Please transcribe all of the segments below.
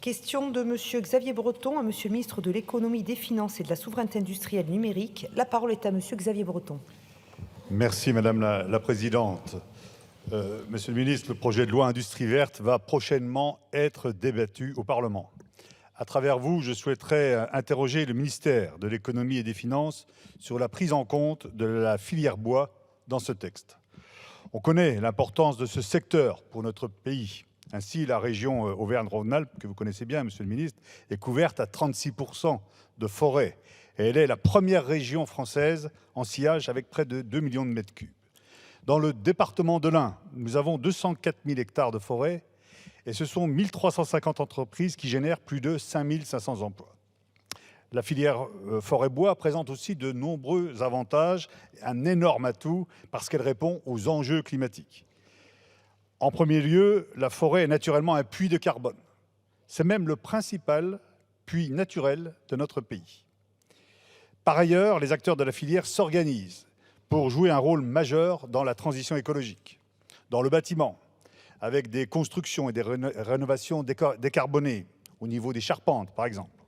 Question de Monsieur Xavier Breton à Monsieur le ministre de l'Économie, des Finances et de la Souveraineté industrielle numérique. La parole est à Monsieur Xavier Breton. Merci Madame la Présidente. Monsieur le ministre, le projet de loi Industrie verte va prochainement être débattu au Parlement. À travers vous, je souhaiterais interroger le ministère de l'Économie et des Finances sur la prise en compte de la filière bois dans ce texte. On connaît l'importance de ce secteur pour notre pays. Ainsi, la région Auvergne-Rhône-Alpes, que vous connaissez bien, Monsieur le ministre, est couverte à 36% de forêt. Et elle est la première région française en sillage avec près de 2 millions de mètres cubes. Dans le département de l'Ain, nous avons 204 000 hectares de forêt et ce sont 1350 entreprises qui génèrent plus de 5500 emplois. La filière forêt-bois présente aussi de nombreux avantages, un énorme atout parce qu'elle répond aux enjeux climatiques. En premier lieu, la forêt est naturellement un puits de carbone. C'est même le principal puits naturel de notre pays. Par ailleurs, les acteurs de la filière s'organisent pour jouer un rôle majeur dans la transition écologique, dans le bâtiment, avec des constructions et des rénovations décarbonées au niveau des charpentes, par exemple.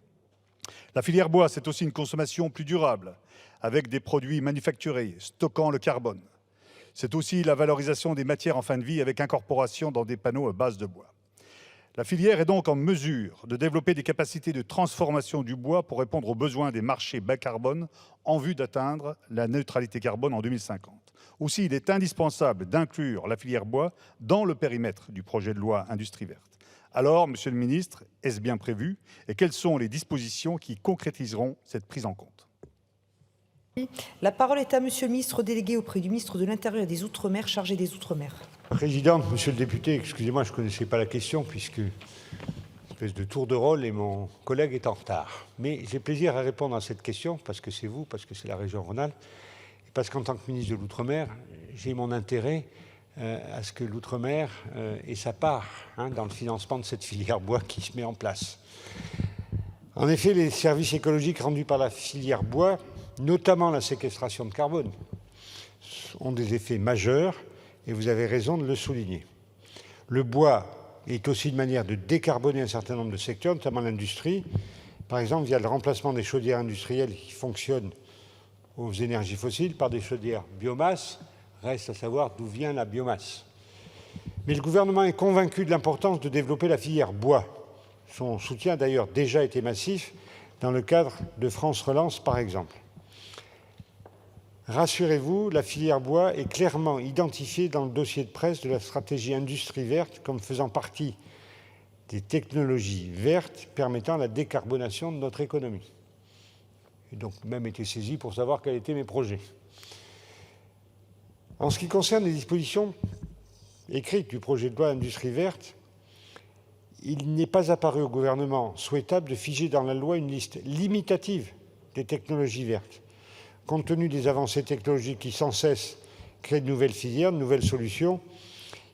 La filière bois, c'est aussi une consommation plus durable, avec des produits manufacturés, stockant le carbone. C'est aussi la valorisation des matières en fin de vie avec incorporation dans des panneaux à base de bois. La filière est donc en mesure de développer des capacités de transformation du bois pour répondre aux besoins des marchés bas carbone en vue d'atteindre la neutralité carbone en 2050. Aussi, il est indispensable d'inclure la filière bois dans le périmètre du projet de loi Industrie verte. Alors, Monsieur le ministre, est-ce bien prévu et quelles sont les dispositions qui concrétiseront cette prise en compte? La parole est à Monsieur le ministre délégué auprès du ministre de l'Intérieur et des Outre-mer, chargé des Outre-mer. Présidente, Monsieur le député, excusez-moi, je ne connaissais pas la question puisque une espèce de tour de rôle et mon collègue est en retard. Mais j'ai plaisir à répondre à cette question parce que c'est vous, parce que c'est la région Rhône-Alpes, et parce qu'en tant que ministre de l'Outre-mer, j'ai mon intérêt à ce que l'Outre-mer ait sa part dans le financement de cette filière bois qui se met en place. En effet, les services écologiques rendus par la filière bois, notamment la séquestration de carbone, ont des effets majeurs. Et vous avez raison de le souligner. Le bois est aussi une manière de décarboner un certain nombre de secteurs, notamment l'industrie, par exemple via le remplacement des chaudières industrielles qui fonctionnent aux énergies fossiles par des chaudières biomasse. Reste à savoir d'où vient la biomasse. Mais le gouvernement est convaincu de l'importance de développer la filière bois. Son soutien a d'ailleurs déjà été massif dans le cadre de France Relance, par exemple. Rassurez-vous, la filière bois est clairement identifiée dans le dossier de presse de la stratégie Industrie verte comme faisant partie des technologies vertes permettant la décarbonation de notre économie. J'ai donc même été saisi pour savoir quels étaient mes projets. En ce qui concerne les dispositions écrites du projet de loi Industrie verte, il n'est pas apparu au gouvernement souhaitable de figer dans la loi une liste limitative des technologies vertes. Compte tenu des avancées technologiques qui sans cesse créent de nouvelles filières, de nouvelles solutions,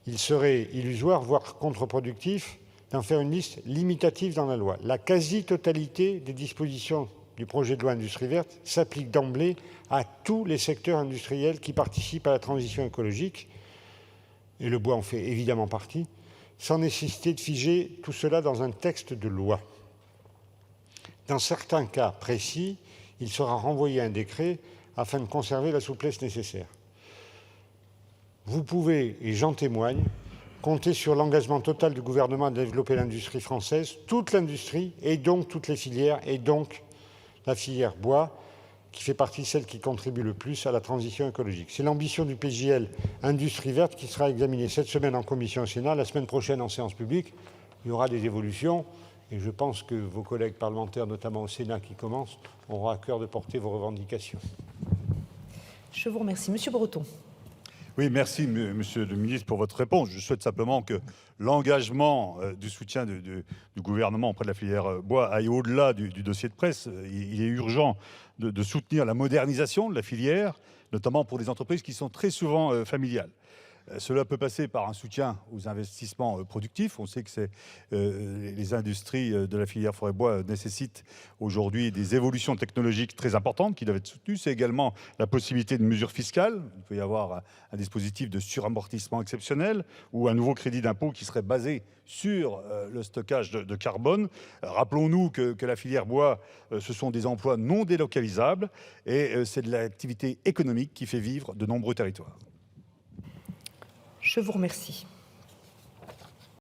il serait illusoire, voire contre-productif, d'en faire une liste limitative dans la loi. La quasi-totalité des dispositions du projet de loi Industrie verte s'applique d'emblée à tous les secteurs industriels qui participent à la transition écologique, et le bois en fait évidemment partie, sans nécessité de figer tout cela dans un texte de loi. Dans certains cas précis, il sera renvoyé à un décret afin de conserver la souplesse nécessaire. Vous pouvez, et j'en témoigne, compter sur l'engagement total du gouvernement de développer l'industrie française, toute l'industrie, et donc toutes les filières, et donc la filière bois, qui fait partie de celle qui contribue le plus à la transition écologique. C'est l'ambition du PJL Industrie verte qui sera examinée cette semaine en commission au Sénat, la semaine prochaine en séance publique. Il y aura des évolutions. Et je pense que vos collègues parlementaires, notamment au Sénat qui commencent, auront à cœur de porter vos revendications. Je vous remercie. Monsieur Breton. Oui, merci Monsieur le ministre pour votre réponse. Je souhaite simplement que l'engagement du soutien du gouvernement auprès de la filière bois aille au-delà du dossier de presse. Il est urgent de soutenir la modernisation de la filière, notamment pour les entreprises qui sont très souvent familiales. Cela peut passer par un soutien aux investissements productifs. On sait que les industries de la filière forêt-bois nécessitent aujourd'hui des évolutions technologiques très importantes qui doivent être soutenues. C'est également la possibilité de mesures fiscales. Il peut y avoir un dispositif de suramortissement exceptionnel ou un nouveau crédit d'impôt qui serait basé sur le stockage de carbone. Rappelons-nous que la filière bois, ce sont des emplois non délocalisables et c'est de l'activité économique qui fait vivre de nombreux territoires. Je vous remercie.